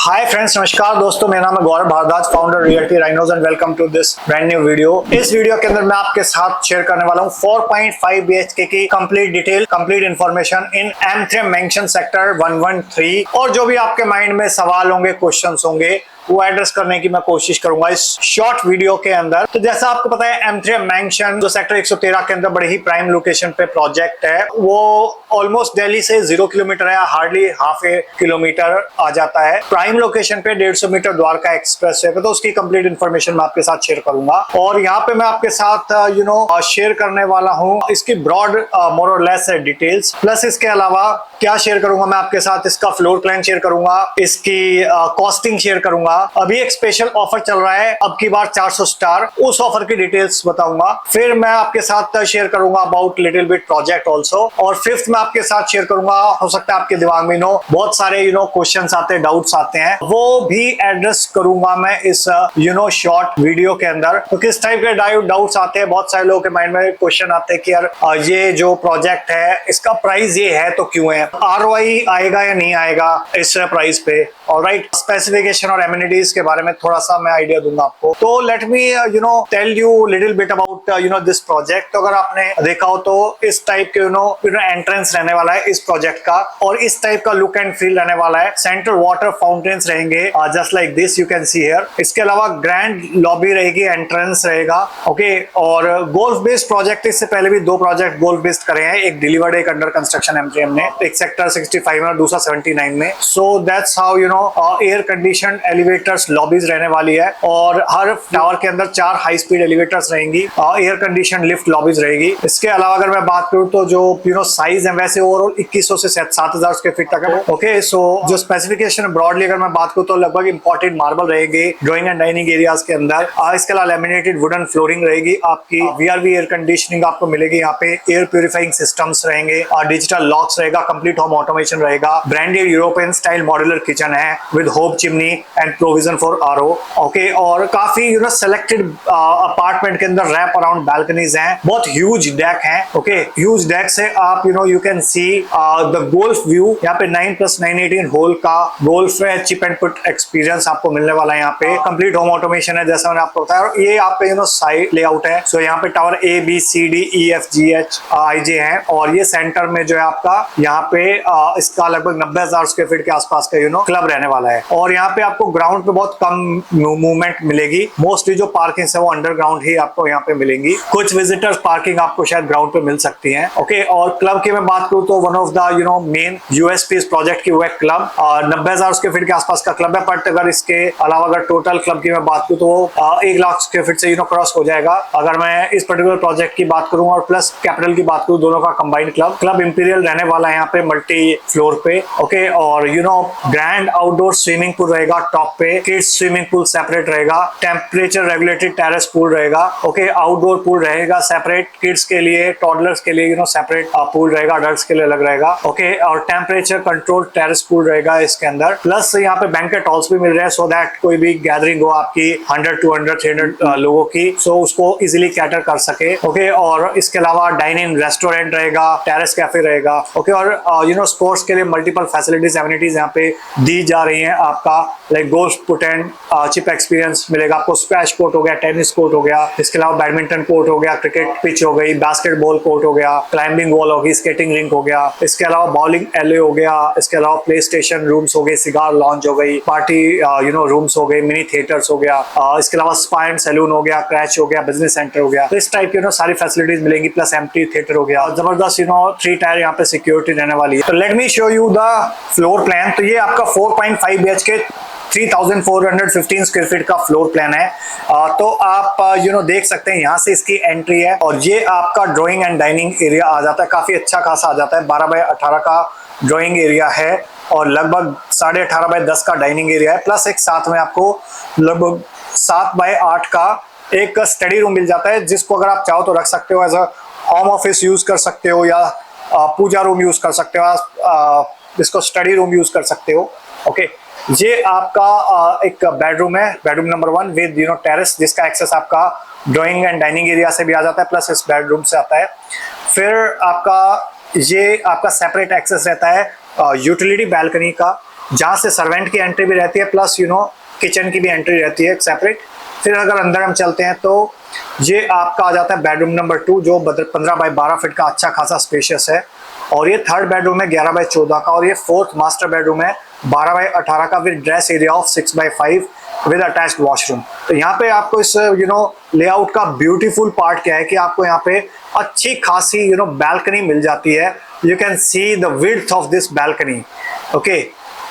Hi friends, नमस्कार दोस्तों, मेरा नाम है Gaurav Bhardwaj, founder realty rhinos and welcome to this brand new video. इस वीडियो के अंदर मैं आपके साथ शेयर करने वाला हूं 4.5 BHK की complete detail, complete information in M3 mention sector 113। और जो भी आपके माइंड में सवाल होंगे, क्वेश्चंस होंगे, वो एड्रेस करने की मैं कोशिश करूंगा इस शॉर्ट वीडियो के अंदर। तो जैसा आपको पता है, M3 मेंशन जो सेक्टर 113 के अंदर बड़े ही प्राइम लोकेशन पे प्रोजेक्ट है, वो ऑलमोस्ट दिल्ली से 0 किलोमीटर है, हार्डली हाफ ए किलोमीटर आ जाता है। प्राइम लोकेशन पे 150 मीटर द्वारका एक्सप्रेस है, तो उसकी कंप्लीट इन्फॉर्मेशन मैं आपके साथ शेयर करूंगा। और यहाँ पे मैं आपके साथ शेयर करने वाला हूँ इसकी ब्रॉड मोर और लेस डिटेल्स, प्लस इसके अलावा क्या शेयर करूंगा मैं आपके साथ, इसका फ्लोर प्लान शेयर करूंगा, इसकी कॉस्टिंग शेयर करूंगा। अभी एक स्पेशल ऑफर चल रहा है, अब की बार 400 स्टार, उस ऑफर की डिटेल्स बताऊंगा। फिर मैं आपके साथ शेयर करूंगा about little bit project also. और फिफ्थ मैं आपके साथ शेयर करूंगा, हो सकता है आपके दिमाग में बहुत सारे क्वेश्चंस आते हैं, डाउट्स आते हैं, वो भी एड्रेस करूंगा मैं इस शॉर्ट वीडियो के अंदर। तो किस टाइप के डाउट्स आते हैं, बहुत सारे लोगों के माइंड में क्वेश्चन आते हैं कि यार ये जो प्रोजेक्ट है इसका प्राइस ये है तो क्यों है, ROI आएगा या नहीं आएगा इस प्राइस पे। ऑलराइट, स्पेसिफिकेशन और एमिनिटीज के बारे में थोड़ा सा मैं आइडिया दूंगा आपको। तो let me tell you little bit about this project. तो अगर आपने देखा हो तो इस टाइप के एंट्रेंस रहने वाला है इस प्रोजेक्ट का, और इस टाइप का लुक एंड फील रहने वाला है। सेंट्रल वाटर फाउंटेन्स रहेंगे just like this, you can see here. इसके अलावा ग्रैंड लॉबी रहेगी, एंट्रेंस रहेगा, ओके। और गोल्फ बेस्ड प्रोजेक्ट, इससे पहले भी 2 प्रोजेक्ट गोल्फ बेस्ड करे हैं, एक डिलीवर्ड, एक अंडर कंस्ट्रक्शन M3M ने, एक सेक्टर 65 में और दूसरा 79 में। So that's how air condition elevators lobbies रहने वाली है, और हर टावर के अंदर 4 हाई स्पीड एलिवेटर्स रहेंगी, एयर कंडीशन लिफ्ट लॉबीज रहेगी। इसके अलावा अगर मैं बात करूं तो जो साइज है वैसे ओवरऑल 2100 से 7000 स्क्वायर फीट तक है, ओके। सो जो स्पेसिफिकेशन ब्रॉडली अगर मैं बात करूं तो लगभग इंपोर्टेड मार्बल रहेगी ड्राइंग एंड डाइनिंग एरियाज के अंदर। इसके अलावा लैमिनेटेड वुडन फ्लोरिंग रहेगी, आपकी VRV एयर कंडीशनिंग आपको मिलेगी यहाँ पे, एयर प्यूरिफाइंग सिस्टम्स रहेंगे, डिजिटल लॉक्स रहेगा, कंप्लीट होम ऑटोमेशन रहेगा, branded European style modular kitchen है with hob chimney and provision for RO, okay. और काफी सेलेक्टेड अपार्टमेंट के अंदर रैप अराउंड बैल्कनीज हैं, बहुत ह्यूज डेक हैं, ओके। ह्यूज डेक से आप you can see the golf view. यहाँ पे 9+918 होल का गोल्फ है, चिप एंड पुट एक्सपीरियंस आपको मिलने वाला है। यहाँ पे कंप्लीट होम ऑटोमेशन है, जैसा मैंने आपको बताया। और ये आप पे साइड लेआउट है। सो यहाँ पे tower A B C D E F G H I J है, और ये सेंटर में जो है आपका यहाँ पे इसका लगभग 90,000 स्क्वायर फीट के आसपास का क्लब रहने वाला है। और यहाँ पे आपको ग्राउंड पे बहुत कम मूवमेंट मिलेगी, मोस्टली जो पार्किंग है वो अंडरग्राउंड ही आपको यहाँ पे मिलेंगी। कुछ विजिटर्स पार्किंग आपको शायद ग्राउंड पे मिल सकती है, ओके। और क्लब की मैं बात करूँ तो one of the main USP इस प्रोजेक्ट की वो है क्लब। 90,000 स्क्वायर फीट के आसपास का क्लब है, बट अगर इसके अलावा अगर टोटल क्लब की मैं बात करूँ तो 1 लाख स्क्वायर फीट से क्रॉस हो जाएगा अगर मैं इस पर्टिकुलर प्रोजेक्ट की बात करूँ। और प्लस कैपिटल की बात करूँ, दोनों का कंबाइंड क्लब इंपीरियल रहने वाला है यहाँ पे मल्टी फ्लोर पे, ओके। और ग्रैंड आउटडोर स्विमिंग पूल रहेगा टॉप पे, किड्स स्विमिंग पूल सेपरेट रहेगा, टेम्परेचर रेगुलेटेड टेरेस पूल रहेगा, ओके। आउटडोर पूल रहेगा सेपरेट, किड्स के लिए, टॉडलर्स के लिए सेपरेट पूल रहेगा, अडल्ट्स के लिए अलग रहेगा, ओके। और टेम्परेचर कंट्रोल टेरेस पूल रहेगा इसके अंदर। प्लस यहाँ पे बैंकेट हॉल्स भी मिल रहे हैं, सो दैट कोई भी गैदरिंग हो आपकी 100, 200, 300 लोगों की, सो उसको इजिली कैटर कर सके, ओके। और इसके अलावा डाइनिंग रेस्टोरेंट रहेगा, टेरेस कैफे रहेगा, ओके। और स्पोर्ट्स के लिए मल्टीपल फैसिलिटीज एमिनिटीज यहाँ पे दी जा रही हैं आपका, like golf put and chip experience मिलेगा आपको, स्क्वैश कोर्ट हो गया, टेनिस कोर्ट हो गया, इसके अलावा बैडमिंटन कोर्ट हो गया, क्रिकेट पिच हो गई, बास्केटबॉल कोर्ट हो गया, क्लाइंबिंग वॉल होगी, स्केटिंग रिंक हो गया, इसके अलावा बॉलिंग एले हो गया, इसके अलावा प्ले स्टेशन रूम्स हो गए, सिगार लॉन्ज हो गई, पार्टी रूम्स हो गए, मिनी थिएटर्स हो गया, इसके अलावा स्पा एंड सैलून हो गया, क्रैच हो गया, बिजनेस सेंटर हो गया। तो इस टाइप की सारी फैसिलिटीज मिलेंगी, प्लस एम्प्टी थिएटर हो गया, जबरदस्त 3 टायर यहाँ पे सिक्योरिटी रहने वाली है। तो let me show you the floor plan. तो ये आपका 4.5 BHK 3415 स्क्वायर फीट का फ्लोर प्लान है। तो आप देख सकते हैं यहाँ से इसकी एंट्री है, और ये आपका ड्राइंग एंड डाइनिंग एरिया आ जाता है, काफी अच्छा खासा आ जाता है। 12x18 का ड्राइंग एरिया है, और लगभग 18.5x10 का डाइनिंग एरिया है, प्लस एक साथ में आपको लगभग 7x8 का एक स्टडी रूम मिल जाता है, जिसको अगर आप चाहो तो रख सकते हो, as a home office use कर सकते हो, या पूजा रूम यूज कर सकते हो, जिसको स्टडी रूम यूज कर सकते हो, ओके। ये आपका एक बेडरूम है, बेडरूम नंबर 1 विद टेरेस, जिसका एक्सेस आपका ड्राइंग एंड डाइनिंग एरिया से भी आ जाता है, प्लस इस बेडरूम से आता है। फिर आपका ये आपका सेपरेट एक्सेस रहता है यूटिलिटी बैल्कनी का, जहाँ से सर्वेंट की एंट्री भी रहती है, प्लस किचन की भी एंट्री रहती है सेपरेट। फिर अगर अंदर हम चलते हैं तो ये आपका आ जाता है बेडरूम नंबर 2, जो 15 बाय 12 फीट का अच्छा खासा स्पेशियस है। और ये थर्ड बेडरूम है 11 बाय 14 का, और ये फोर्थ मास्टर बेडरूम है 12 बाय 18 का with dress area of 6 by 5 with attached washroom. तो यहाँ पे आपको इस लेआउट का ब्यूटीफुल पार्ट क्या है कि आपको यहाँ पे अच्छी खासी बैल्कनी मिल जाती है। You can see the width of this balcony. Okay,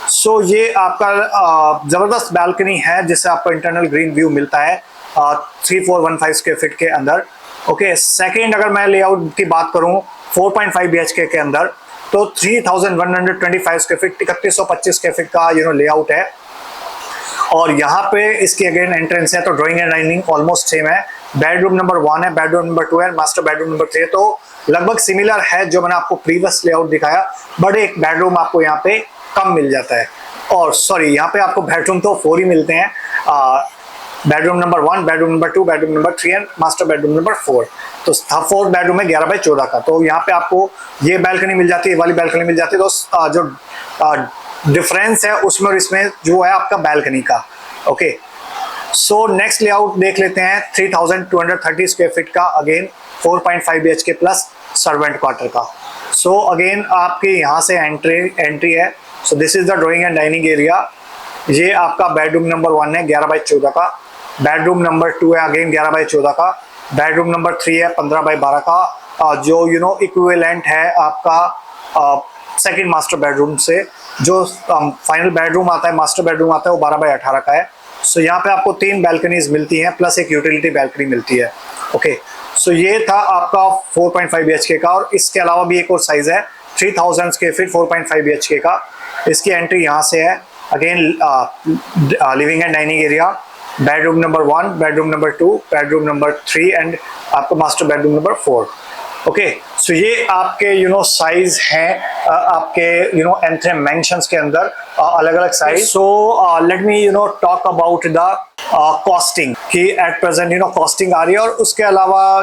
so ये आपका जबरदस्त बैल्कनी है जिससे आपको इंटरनल ग्रीन व्यू मिलता है 3415 स्क्वायर फीट के अंदर। ओके, सेकेंड अगर मैं लेआउट की बात करूं 4.5 BHK के अंदर, तो 3125 स्क्वायर फीट 3125 स्क्वायर फीट का लेआउट है। और यहाँ पे इसकी अगेन एंट्रेंस है, तो drawing and dining almost same है। बेडरूम नंबर 1 है, बेडरूम नंबर 2 है, मास्टर बेडरूम नंबर 3 है, तो लगभग सिमिलर है जो मैंने आपको प्रीवियस लेआउट दिखाया, बट एक बेडरूम आपको यहाँ पे कम मिल जाता है। और सॉरी, यहाँ पे आपको बेडरूम तो 4 ही मिलते हैं, bedroom number 1, bedroom number 2, bedroom number 3 and master bedroom number 4। तो फोर्थ बेडरूम है 11 बाय 14 का। तो यहाँ पे आपको ये बैल्कनी मिल जाती है, ये वाली बैल्कनी मिल जाती है। तो जो डिफरेंस है उसमें और इसमें जो है आपका बैल्कनी का। ओके, सो नेक्स्ट लेआउट देख लेते हैं 3230 स्क्वायर फीट का, again 4.5 BHK plus servant quarter का। सो अगेन आपके यहाँ से एंट्री है। So this is the drawing and dining area. ये आपका बेडरूम नंबर 1 है 11 बाय 14 का, बेडरूम नंबर 2 है अगेन 11 बाय 14 का, बेडरूम नंबर 3 है 15 बाय 12 का, जो इक्विवेलेंट है आपका सेकंड मास्टर बेडरूम से। जो फाइनल बेडरूम आता है, मास्टर बेडरूम आता है, वो 12 बाय 18 का है। सो यहाँ पे आपको 3 बैल्कनीज मिलती हैं प्लस एक यूटिलिटी बैल्कनी मिलती है। ओके, सो ये था आपका 4.5 BHK का। और इसके अलावा भी एक और साइज है 3000 स्क्वायर फीट 4.5 BHK का। इसकी एंट्री यहाँ से है, again living and dining area, bedroom number 1, bedroom number 2, bedroom number 3 and आपको master bedroom number 4। Okay, so ये आपके साइज हैं आपके एंथ्रेम मेंशंस के अंदर अलग अलग size. So let me talk about the costing कि एट प्रेजेंट कॉस्टिंग आ रही है, और उसके अलावा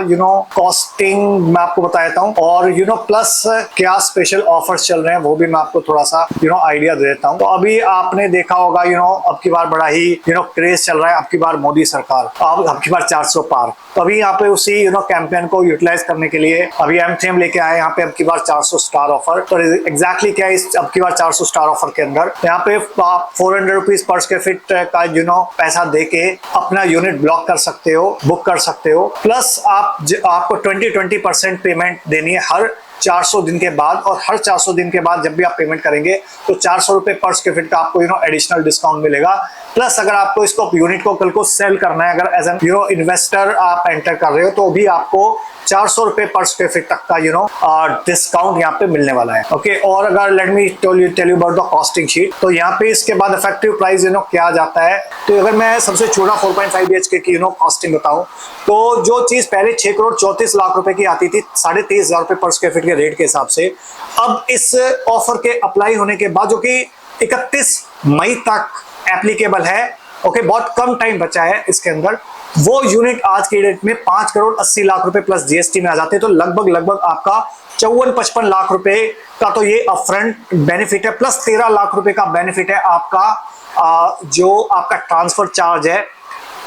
कॉस्टिंग मैं आपको बता देता हूँ, और प्लस क्या स्पेशल ऑफर्स चल रहे हैं वो भी मैं आपको थोड़ा सा आइडिया दे देता हूँ। तो अभी आपने देखा होगा अब की बार बड़ा ही क्रेज चल रहा है, अब की बार मोदी सरकार, अब की बार 400 पार। तो अभी यहाँ पे उसी कैंपेन को यूटिलाइज करने के लिए अभी एमथेम लेके आए यहाँ पे अब की बार 400 स्टार ऑफर। तो एग्जैक्टली क्या है इस अब की बार 400 स्टार ऑफर के अंदर, यहाँ पे 400 रुपीज पर स्क्वायर फीट का पैसा दे के अपना यूनिट ब्लॉक कर सकते हो, बुक कर सकते हो। प्लस आपको 20% पेमेंट देनी है हर 400 दिन के बाद, और हर 400 दिन के बाद जब भी आप पेमेंट करेंगे तो 400 रुपए पर स्क्वायर फीट का आपको एडिशनल डिस्काउंट मिलेगा। प्लस अगर आपको इसको यूनिट को कल को सेल करना है, अगर एज एन इन्वेस्टर आप एंटर कर रहे हो, तो भी आपको 400 रुपए पर स्क्वायर फीट तक का डिस्काउंट यहाँ पे मिलने वाला है। ओके, और अगर let me tell you about the costing sheet, तो यहाँ पे इसके बाद इफेक्टिव प्राइस क्या जाता है। तो अगर मैं सबसे छोटा 4.5 BHK की कॉस्टिंग बताऊं, तो जो चीज पहले 6 करोड़ 34 लाख रुपए की आती थी 23,500 रुपए पर स्क्वायर फीट के रेट के हिसाब से, अब इस ऑफर के अप्लाई होने के बाद, जो कि 31 मई तक एप्लीकेबल है, ओके, बहुत कम टाइम बचा है इसके अंदर, वो यूनिट आज की डेट में 5 करोड़ 80 लाख रुपए प्लस जीएसटी में आ जाते हैं। तो लगभग आपका 54-55 लाख रुपए का तो ये अपफ्रंट बेनिफिट है, प्लस 13 लाख रुपए का बेनिफिट है आपका जो आपका ट्रांसफर चार्ज है।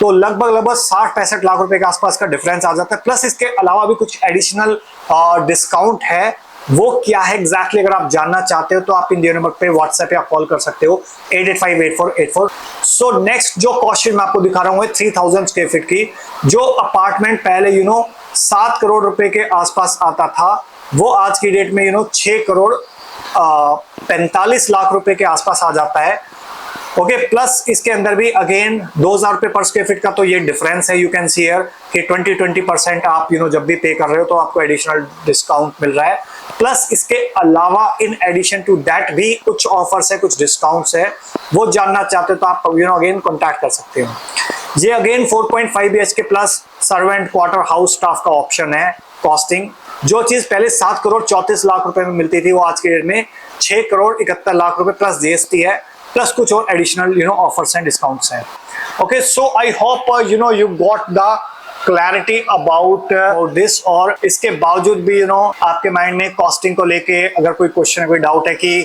तो लगभग 60-65 लाख रुपए के आसपास का डिफरेंस आ जाता है। प्लस इसके अलावा भी कुछ एडिशनल डिस्काउंट है, वो क्या है एग्जैक्टली अगर आप जानना चाहते हो तो आप इन नंबर पे व्हाट्सएप या कॉल कर सकते हो 88584844। सो नेक्स्ट जो क्वेश्चन मैं आपको दिखा रहा हूँ 3000 स्क्वायर फीट की, जो अपार्टमेंट पहले 7 करोड़ रुपए के आसपास आता था, वो आज की डेट में 6 करोड़ 45 लाख रुपए के आसपास आ जाता है। ओके, प्लस इसके अंदर भी अगेन 2000 रुपए पर स्क्वायर फीट का तो ये डिफरेंस है। यू कैन सी हियर कि 20% आप जब भी पे कर रहे हो तो आपको एडिशनल डिस्काउंट मिल रहा है। प्लस इसके अलावा इन एडिशन टू दैट भी कुछ ऑफर्स है, कुछ डिस्काउंट्स है, वो जानना चाहते हो तो आप अगेन कॉन्टैक्ट कर सकते हो। ये again 4.5 BHK plus servant quarter house staff का ऑप्शन है कॉस्टिंग। जो चीज पहले 7 करोड़ 34 लाख रुपए में मिलती थी, वो आज के डेट में 6 करोड़ 71 लाख रुपए प्लस जीएसटी है, प्लस कुछ और एडिशनल ऑफर्स एंड डिस्काउंट्स हैं। Okay, so I hope you got the clarity about this, और इसके बावजूद भी आपके माइंड में कॉस्टिंग को लेके अगर कोई क्वेश्चन है, कोई डाउट है कि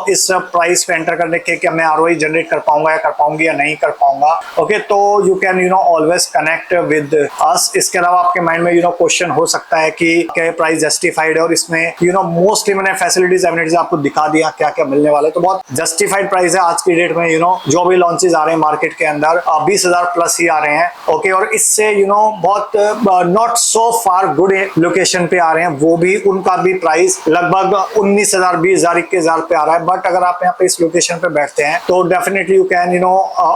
इस प्राइस पे एंटर करने के क्या मैं आरओआई जनरेट कर पाऊंगा या कर पाऊंगी या नहीं कर पाऊंगा, ओके, तो you can always connect with us. इसके अलावा आपके माइंड में क्वेश्चन हो सकता है कि क्या प्राइस जस्टिफाइड है, और इसमें मोस्टली मैंने फैसिलिटीज एमिनिटीज आपको दिखा दिया क्या क्या मिलने वाले, तो बहुत जस्टिफाइड प्राइस है आज की डेट में। जो भी लॉन्चेस आ रहे हैं मार्केट के अंदर 20,000 प्लस ही आ रहे हैं, ओके, और इससे बहुत not so far good location पे आ रहे हैं, वो भी उनका भी प्राइस लगभग 19,000, 20,000, 21,000 पे आ रहा है। बट अगर आप यहाँ पे इस लोकेशन पे बैठते हैं तो definitely you can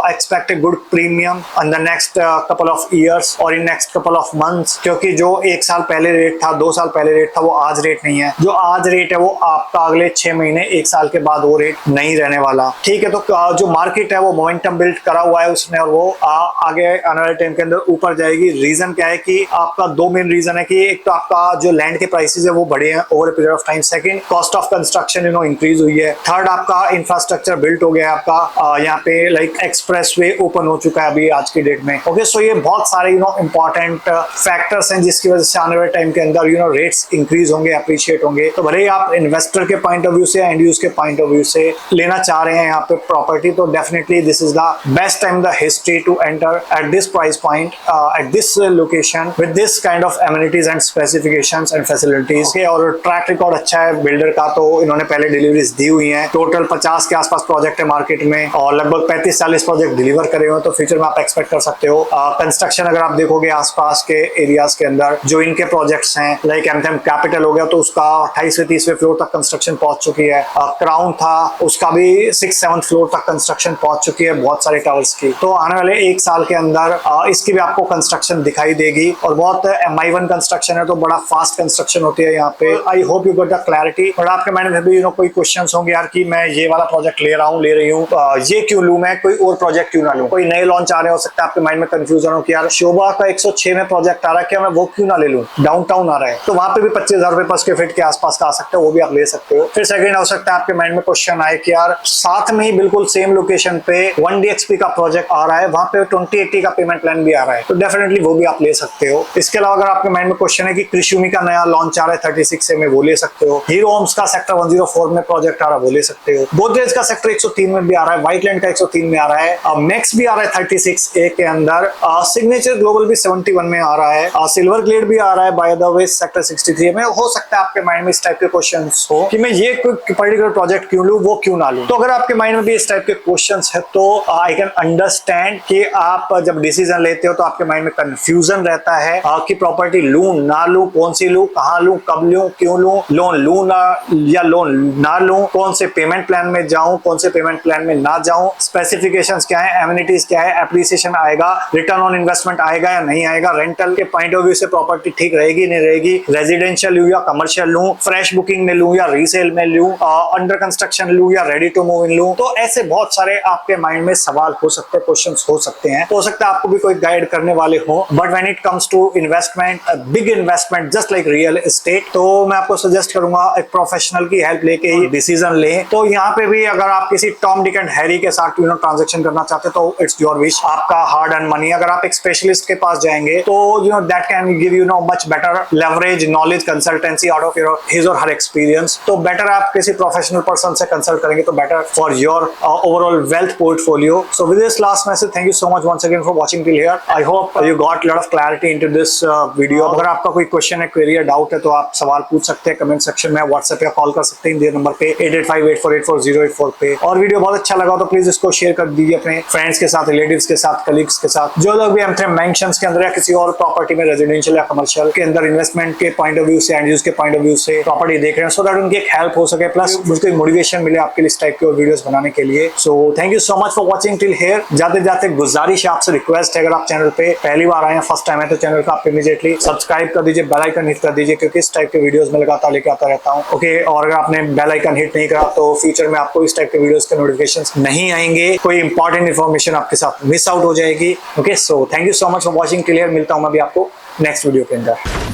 expect a good premium in the next couple of years और in next couple of months, क्योंकि जो 1 साल पहले रेट था, 2 साल पहले रेट था, वो आज रेट नहीं है। जो आज रेट है वो आपका अगले 6 महीने 1 साल के बाद वो रेट नहीं रहने वाला, ठीक है। तो जो मार्केट है वो मोमेंटम बिल्ड करा हुआ है उसने, और वो आगे आने वाले टाइम के अंदर ऊपर जाएगी। रीजन क्या है कि आपका 2 मेन रीजन है कि एक तो आपका जो लैंड के प्राइसेस है वो बढ़े हैं over a period of time, second cost of construction increase हुई है, थर्ड आपका इंफ्रास्ट्रक्चर बिल्ड हो गया है, आपका यहाँ पे लाइक एक्सप्रेसवे ओपन हो चुका है अभी आज की डेट में, ओके। सो ये बहुत सारे इंपॉर्टेंट फैक्टर्स हैं जिसकी वजह से आने वाले टाइम के अंदर रेट्स इंक्रीज होंगे, अप्रिशिएट होंगे। तो भले ही आप इन्वेस्टर के पॉइंट ऑफ व्यू से, एंड यूज के पॉइंट ऑफ व्यू से लेना चाह रहे हैं यहाँ पे प्रॉपर्टी, तो definitely this is the best time the history to enter at this price point, at this location with this kind of amenities and specifications and facilities. और ट्रैक रिकॉर्ड अच्छा है बिल्डर का, तो इन्होंने पहले डिलीवरीज दी हुई हैं। टोटल 50 के आसपास प्रोजेक्ट है मार्केट में और लगभग 35-40 प्रोजेक्ट डिलीवर करे हुए, तो फ्यूचर में आप एक्सपेक्ट कर सकते हो। कंस्ट्रक्शन अगर आप देखोगे आसपास के एरियाज के अंदर जो इनके प्रोजेक्ट्स हैं, लाइक एमथेम कैपिटल हो गया तो उसका 28वें 30वें फ्लोर तक कंस्ट्रक्शन पहुंच चुकी है। क्राउन था उसका भी 6-7 फ्लोर तक कंस्ट्रक्शन पहुंच चुकी है बहुत सारे टावर्स की। तो आने वाले 1 साल के अंदर इसकी भी आपको कंस्ट्रक्शन दिखाई देगी, और बहुत MI1 कंस्ट्रक्शन है तो बड़ा फास्ट कंस्ट्रक्शन होती है यहाँ पे। आई hope you got the clarity. और आपके माइंड में भी कोई क्वेश्चन होंगे यार कि मैं ये वाला प्रोजेक्ट ले रहा हूँ, ले रही हूँ, ये क्यों लूं, मैं कोई और प्रोजेक्ट क्यों ना लूं, कोई नए लॉन्च आ रहे हो सकता है आपके माइंड में कंफ्यूजन हो कि यार शोभा का 106 में प्रोजेक्ट आ रहा है, क्या मैं वो क्यों ना ले लूं, डाउनटाउन आ रहा है, तो वहां पे भी 25,000 रुपए पर स्क्वायर फीट के आसपास का आ सकता है, वो भी आप ले सकते हो। फिर सेकंड हो सकता है आपके माइंड में क्वेश्चन आए कि यार साथ में ही बिल्कुल सेम लोकेशन पे 1 DHP का प्रोजेक्ट आ रहा है, वहां पे 2080 का पेमेंट प्लान भी आ रहा है, तो डेफिनेटली वो भी आप ले सकते हो। इसके अलावा अगर आपके माइंड में क्वेश्चन है कि कृषुमी का नया लॉन्च आ रहा है 36A में, वो ले सकते हो। हीरो होम्स का सेक्टर 104 में प्रोजेक्ट आ रहा है, वो ले सकते हो। गोदरेज का सेक्टर 103 में भी आ रहा है, व्हाइटलैंड का 103 में आ रहा है, मैक्स भी आ रहा है 36A के अंदर, सिग्नेचर ग्लोबल भी 71 में आ रहा है, सिल्वर ग्लेड भी आ रहा है बाय द वे सेक्टर 63 में। हो सकता है आपके माइंड में इस टाइप के क्वेश्चंस हो कि मैं ये कोई पर्टिकुलर प्रोजेक्ट क्यों लूं, वो क्यों ना लूं। तो अगर आपके माइंड में भी इस टाइप के क्वेश्चंस है तो आई कैन अंडरस्टैंड कि आप जब डिसीजन लेते हो तो आपके माइंड में कंफ्यूजन रहता है कि प्रॉपर्टी लूं ना लूं, कौन सी लूं, कहां लूं, कब लूं, क्यों लूं, लोन लूं ना या लोन ना लूं, कौन से पेमेंट प्लान में जाऊं, कौन से पेमेंट प्लान में ना जाऊं, स्पेसिफिकेशंस क्या है, एमिनिटीज क्या है, एप्रिसिएशन आएगा, रिटर्न ऑन इन्वेस्टमेंट आएगा या नहीं आएगा, रेंटल के पॉइंट ऑफ व्यू से प्रॉपर्टी ठीक रहेगी नहीं रहेगी, रेजिडेंशियल लूं या कमर्शियल लूं, फ्रेश बुकिंग में लूं या रीसेल में लूं, अंडर कंस्ट्रक्शन लूं या रेडी टू मूव इन लूं। तो ऐसे बहुत सारे आपके माइंड में सवाल हो सकते हैं, क्वेश्चंस हो सकते हैं, तो हो सकता है आपको भी कोई गाइड करने वाले हो। But when it comes to investment, big investment just like real estate, तो मैं आपको सजेस्ट करूंगा एक प्रोफेशनल की हेल्प लेके ही डिसीजन लें। तो यहाँ पे भी अगर आप किसी टॉम डिक एंड हैरी के साथ ट्रांजैक्शन करना चाहते हैं तो इट्स योर विश, आपका हार्ड अर्न मनी। अगर आप एक स्पेशलिस्ट के पास जाएंगे तो that can give much better leverage, knowledge, consultancy out of his और हर एक्सपीरियंस। तो बेटर आप किसी प्रोफेशनल पर्सन से कंसल्ट करेंगे तो better for your overall wealth portfolio. So with this last message, thank you so much once again for watching till here. I hope you got lot of clarity into this video. अगर आपका कोई question है, query है, doubt है तो आप सवाल पूछ सकते हैं कमेंट सेक्शन में, व्हाट्सएप या कॉल कर सकते हैं नंबर पे 8858484084 पे। और वीडियो बहुत अच्छा लगा तो प्लीज इसको शेयर कर दीजिए अपने फ्रेंड्स के साथ, रिलेटिव्स के साथ, कलीग्स के साथ, जो लोग भी एमथेम मेंशंस के अंदर या किसी और प्रॉपर्टी में रेजिडेंशियल या कमर्शियल के अंदर इन्वेस्टमेंट के पॉइंट ऑफ व्यू से, एंड यूज के पॉइंट ऑफ व्यू से प्रॉपर्टी देख रहे हैं, सो दैट उनकी एक हेल्प हो सके, प्लस मुझको मोटिवेशन मिले आपके लिए इस टाइप के वीडियोस बनाने के लिए। So thank you so much for watching till here. जाते जाते गुजारिश है आपसे, रिक्वेस्ट है, अगर आप चैनल पे पहली बार आए हैं, फर्स्ट टाइम है, तो चैनल को आप इमीडिएटली सब्सक्राइब कर दीजिए, बेल आइकन हिट कर दीजिए, क्योंकि इस टाइप के वीडियोस में लगातार लेके आता रहता हूँ। ओके, और अगर आपने बेल आइकन हिट नहीं करा तो फ्यूचर में आपको इस टाइप के वीडियोस के नोटिफिकेशंस नहीं आएंगे, कोई इंपॉर्टेंट इन्फॉर्मेशन आपके साथ मिस आउट हो जाएगी। Okay, so thank you so much for watching till here. मिलता हूँ मैं भी आपको नेक्स्ट वीडियो के अंदर।